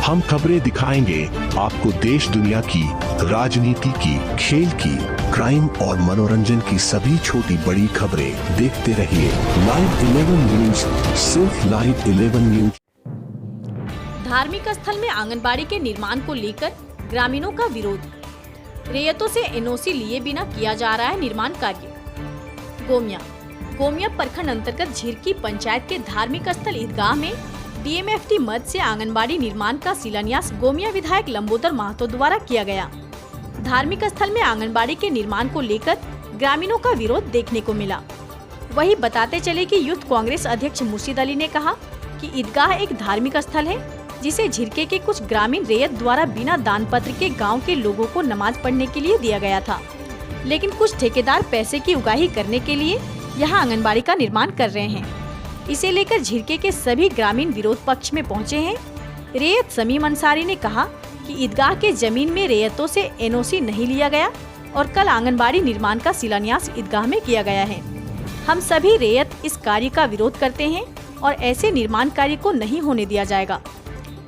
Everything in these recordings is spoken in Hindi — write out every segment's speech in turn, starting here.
हम खबरें दिखाएंगे आपको देश दुनिया की, राजनीति की, खेल की, क्राइम और मनोरंजन की सभी छोटी बड़ी खबरें। देखते रहिए लाइव 11 न्यूज, सिर्फ लाइव 11 न्यूज। धार्मिक स्थल में आंगनबाड़ी के निर्माण को लेकर ग्रामीणों का विरोध। रेयतों से एनओसी लिए बिना किया जा रहा है निर्माण कार्य। गोमिया प्रखंड अंतर्गत झिरकी पंचायत के धार्मिक स्थल ईदगाह में डीएमएफटी मद से आंगनबाड़ी निर्माण का शिलान्यास गोमिया विधायक लंबोदर महतो द्वारा किया गया। धार्मिक स्थल में आंगनबाड़ी के निर्माण को लेकर ग्रामीणों का विरोध देखने को मिला। वही बताते चले कि यूथ कांग्रेस अध्यक्ष मुर्शीद अली ने कहा कि ईदगाह एक धार्मिक स्थल है जिसे झिरके के कुछ ग्रामीण रेयत द्वारा बिना दान पत्र के गाँव के लोगों को नमाज पढ़ने के लिए दिया गया था, लेकिन कुछ ठेकेदार पैसे की उगाही करने के लिए यहाँ आंगनबाड़ी का निर्माण कर रहे हैं। इसे लेकर झिरके के सभी ग्रामीण विरोध पक्ष में पहुंचे हैं। रेयत समीम अंसारी ने कहा कि ईदगाह के जमीन में रेयतों से एनओसी नहीं लिया गया और कल आंगनबाड़ी निर्माण का शिलान्यास ईदगाह में किया गया है। हम सभी रेयत इस कार्य का विरोध करते हैं और ऐसे निर्माण कार्य को नहीं होने दिया जाएगा।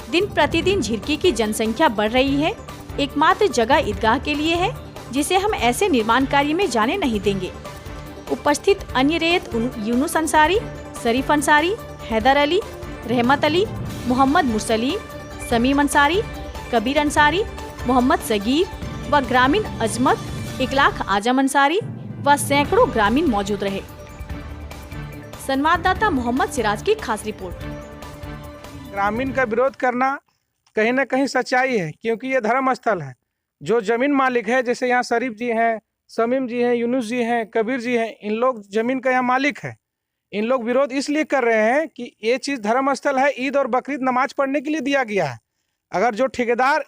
दिन प्रतिदिन झिरकी की जनसंख्या बढ़ रही है। एकमात्र जगह ईदगाह के लिए है जिसे हम ऐसे निर्माण कार्य में जाने नहीं देंगे। उपस्थित अन्य रेयत यूनुस अंसारी, शरीफ अंसारी, हैदर अली, रहमत अली, मोहम्मद मुसलीम, समीम अंसारी, कबीर अंसारी, मोहम्मद सगीर व ग्रामीण अजमत, इकलाख आजम अंसारी व सैकड़ों ग्रामीण मौजूद रहे। संवाददाता मोहम्मद सिराज की खास रिपोर्ट। ग्रामीण का विरोध करना कहीं न कहीं सच्चाई है, क्योंकि ये धर्म स्थल है। जो जमीन मालिक है, जैसे यहाँ शरीफ जी हैं, समीम जी हैं, यूनुस जी हैं, कबीर जी हैं, इन लोग जमीन का यहाँ मालिक है। इन लोग विरोध इसलिए कर रहे हैं कि ये चीज़ धर्म स्थल है, ईद और बकरीद नमाज पढ़ने के लिए दिया गया है। अगर जो ठेकेदार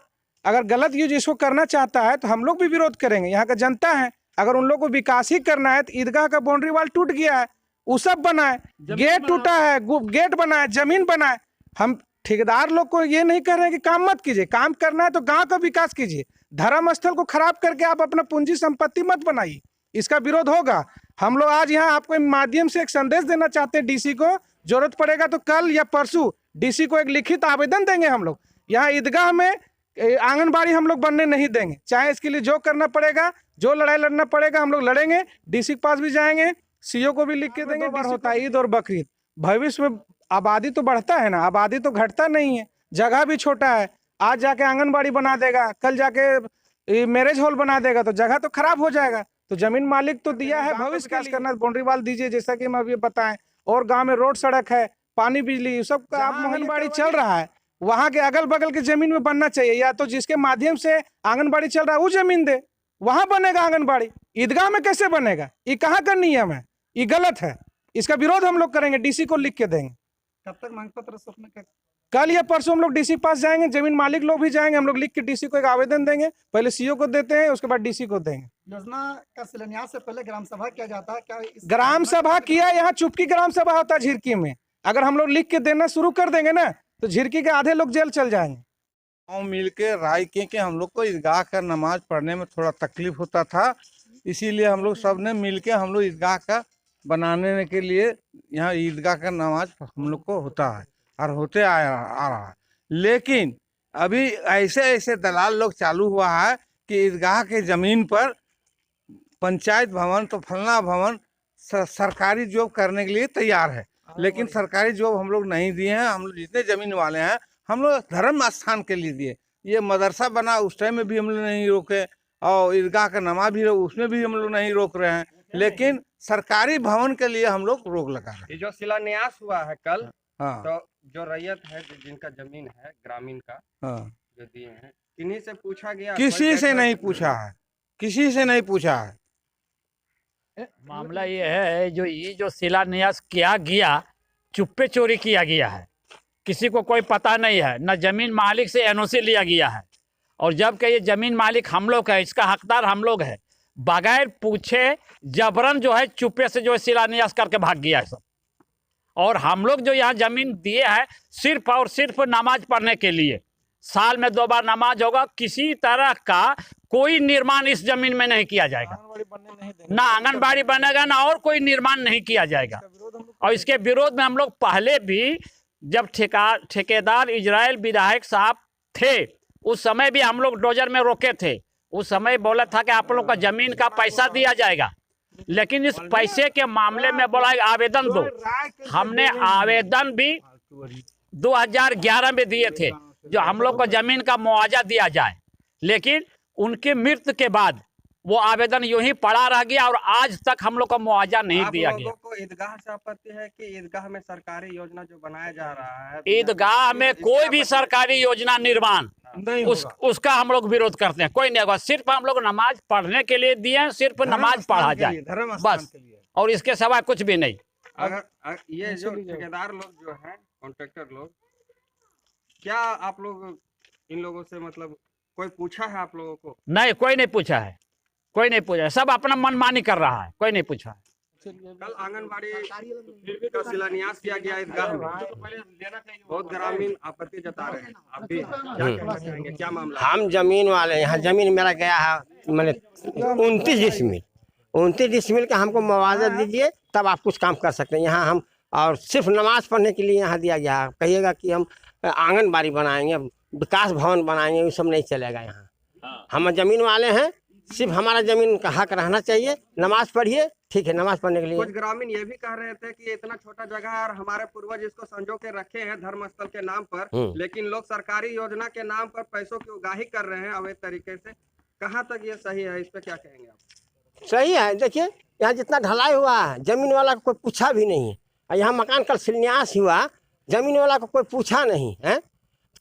अगर गलत यूज इसको करना चाहता है तो हम लोग भी विरोध करेंगे। यहाँ का जनता है, अगर उन लोग को विकास ही करना है तो ईदगाह का बाउंड्री वाल टूट गया है, वो सब बनाए, गेट टूटा है, गेट बनाए, जमीन बनाए। हम ठेकेदार लोग को ये नहीं कह रहे हैं कि काम मत कीजिए, काम करना है तो गांव का विकास कीजिए। धर्म स्थल को खराब करके आप अपना पूंजी संपत्ति मत बनाइए, इसका विरोध होगा। हम लोग आज यहाँ आपको माध्यम से एक संदेश देना चाहते हैं डीसी को। जरूरत पड़ेगा तो कल या परसों डीसी को एक लिखित आवेदन देंगे। हम लोग यहाँ ईदगाह में आंगनबाड़ी हम लोग बनने नहीं देंगे, चाहे इसके लिए जो करना पड़ेगा, जो लड़ाई लड़ना पड़ेगा हम लोग लड़ेंगे। डीसी के पास भी जाएंगे, सीओ को भी लिख के देंगे। होता है ईद और बकरीद, भविष्य में आबादी तो बढ़ता है ना, आबादी तो घटता नहीं है। जगह भी छोटा है, आज जाके आंगनबाड़ी बना देगा, कल जाके मैरिज हॉल बना देगा तो जगह तो खराब हो जाएगा। तो जमीन मालिक तो दिया है, भविष्य विकास करना, बाउंड्री वाल दीजिए, जैसा कि हम अभी बताएं। और गांव में रोड, सड़क है, पानी, बिजली, सब का आप आंगनबाड़ी चल रहा है, वहाँ के अगल बगल की जमीन में बनना चाहिए। या तो जिसके माध्यम से आंगनबाड़ी चल रहा है वो जमीन दे, वहां बनेगा आंगनबाड़ी। ईदगाह में कैसे बनेगा? ये कहाँ का नियम है? ये गलत है। इसका विरोध हम लोग करेंगे, डीसी को लिख के देंगे। कब तक मांग पत्र? कल या परसों हम लोग डीसी पास जाएंगे, जमीन मालिक लोग भी जाएंगे। हम लोग लिख के डीसी को एक आवेदन देंगे, पहले सीओ को देते हैं, उसके बाद डीसी को देंगे। योजना का शिलान्यास से पहले ग्राम सभा किया जाता है क्या? ग्राम सभा किया, यहाँ चुपकी ग्राम सभा होता है झिरकी में। अगर हम लोग लिख के देना शुरू कर देंगे ना तो झिरकी के आधे लोग जेल चल जाएंगे। गाँव मिल के राय किए कि हम लोग को ईदगाह का नमाज पढ़ने में थोड़ा तकलीफ होता था, इसीलिए हम लोग सब ने मिल के हम लोग ईदगाह का बनाने के लिए यहाँ ईदगाह का नमाज हम लोग को होता है और होते आ रहा है। लेकिन अभी ऐसे ऐसे दलाल लोग चालू हुआ है कि ईदगाह के ज़मीन पर पंचायत भवन तो फलना भवन सरकारी जॉब करने के लिए तैयार है, लेकिन सरकारी जॉब हम लोग नहीं दिए हैं। हम लोग जितने ज़मीन वाले हैं हम लोग धर्म स्थान के लिए दिए। ये मदरसा बना उस टाइम में भी हम लोग नहीं रोके, और ईदगाह का नमाज भी उसमें भी हम लोग नहीं रोक रहे हैं, लेकिन सरकारी भवन के लिए हम लोग रोक लगा रहे हैं। ये जो शिलान्यास हुआ है कल, हाँ, तो जो रैयत है, जिनका जमीन है ग्रामीण का, हाँ, जो दिए हैं, किन्हीं से पूछा गया? किसी से नहीं पूछा है, किसी से नहीं पूछा है। मामला ये है, जो शिलान्यास किया गया चुप्पे चोरी किया गया है, किसी को कोई पता नहीं है, न जमीन मालिक से एनओसी लिया गया है। और जबकि ये जमीन मालिक हम लोग है, इसका हकदार हम लोग है, बगैर पूछे जबरन जो है चुप्पे से जो है शिलान्यास करके भाग गया है सब। और हम लोग जो यहाँ जमीन दिए हैं सिर्फ और सिर्फ नमाज पढ़ने के लिए, साल में 2 बार नमाज होगा, किसी तरह का कोई निर्माण इस जमीन में नहीं किया जाएगा, ना आंगनबाड़ी बनेगा ना और कोई निर्माण नहीं किया जाएगा। और इसके विरोध में हम लोग पहले भी जब ठेकेदार इजराइल विधायक साहब थे उस समय भी हम लोग डोजर में रोके थे। उस समय बोला था कि आप लोग का जमीन का पैसा दिया जाएगा, लेकिन इस पैसे के मामले में बोला आवेदन दो। हमने आवेदन भी 2011 में दिए थे जो हम लोग को जमीन का मुआवजा दिया जाए, लेकिन उनकी मृत्यु के बाद वो आवेदन यूं ही पड़ा रह गया और आज तक हम लोग को मुआवजा नहीं दिया गया। लोगों को ईदगाह से आपत्ति है कि ईदगाह में सरकारी योजना जो बनाया जा रहा है, ईदगाह में कोई भी सरकारी योजना निर्माण उसका हम लोग विरोध करते हैं। कोई नहीं होगा, सिर्फ हम लोग नमाज पढ़ने के लिए दिए, सिर्फ नमाज पढ़ा जाए बस, और इसके सिवा कुछ भी नहीं। अगर ये जो ठेकेदार लोग जो हैं, कॉन्ट्रैक्टर लोग, क्या आप लोग इन लोगों से मतलब कोई पूछा है आप लोगों को? नहीं, कोई नहीं पूछा है, कोई नहीं पूछा है, सब अपना मनमानी कर रहा है, कोई नहीं पूछा है। कल आंगनबाड़ी का शिलान्यास किया गया ईदगाह में, बहुत ग्रामीण आपत्ति जता रहे हैं, आप भी क्या कहना चाहेंगे, क्या मामला? हम जमीन वाले, यहाँ जमीन मेरा गया है मैंने 29 डिसमिल का हमको मुआवजा दीजिए तब आप कुछ काम कर सकते हैं। यहाँ हम और सिर्फ नमाज पढ़ने के लिए यहाँ दिया गया है। कहिएगा कि हम आंगनबाड़ी बनाएंगे, विकास भवन बनाएंगे, ये सब नहीं चलेगा। यहाँ हम जमीन वाले हैं, सिर्फ हमारा जमीन का हक रहना चाहिए। नमाज पढ़िए, ठीक है, नमाज पढ़ने के लिए। कुछ ग्रामीण ये भी कह रहे थे कि इतना छोटा जगह है और हमारे पूर्वज इसको संजो के रखे हैं धर्म स्थल के नाम पर, लेकिन लोग सरकारी योजना के नाम पर पैसों की उगाही कर रहे हैं अवैध तरीके से। कहाँ तक ये सही है, इस पे क्या कहेंगे आप? सही है, देखिए यहाँ जितना ढलाई हुआ है जमीन वाला को कोई पूछा भी नहीं है। यहाँ मकान का शिलान्यास हुआ, जमीन वाला को कोई पूछा नहीं है।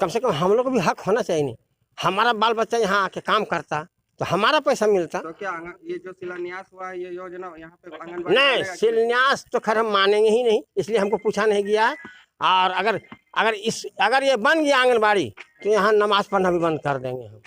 कम से कम हम लोग को भी हक होना चाहिए। नहीं, हमारा बाल बच्चा यहाँ आके काम करता तो हमारा पैसा मिलता। तो क्या ये जो शिलान्यास हुआ है, ये योजना यहाँ पे आंगनबाड़ी नहीं, शिलान्यास तो खैर हम मानेंगे ही नहीं, इसलिए हमको पूछा नहीं गया है। और अगर ये बन गया आंगनबाड़ी तो यहाँ नमाज पढ़ना भी बंद कर देंगे हम।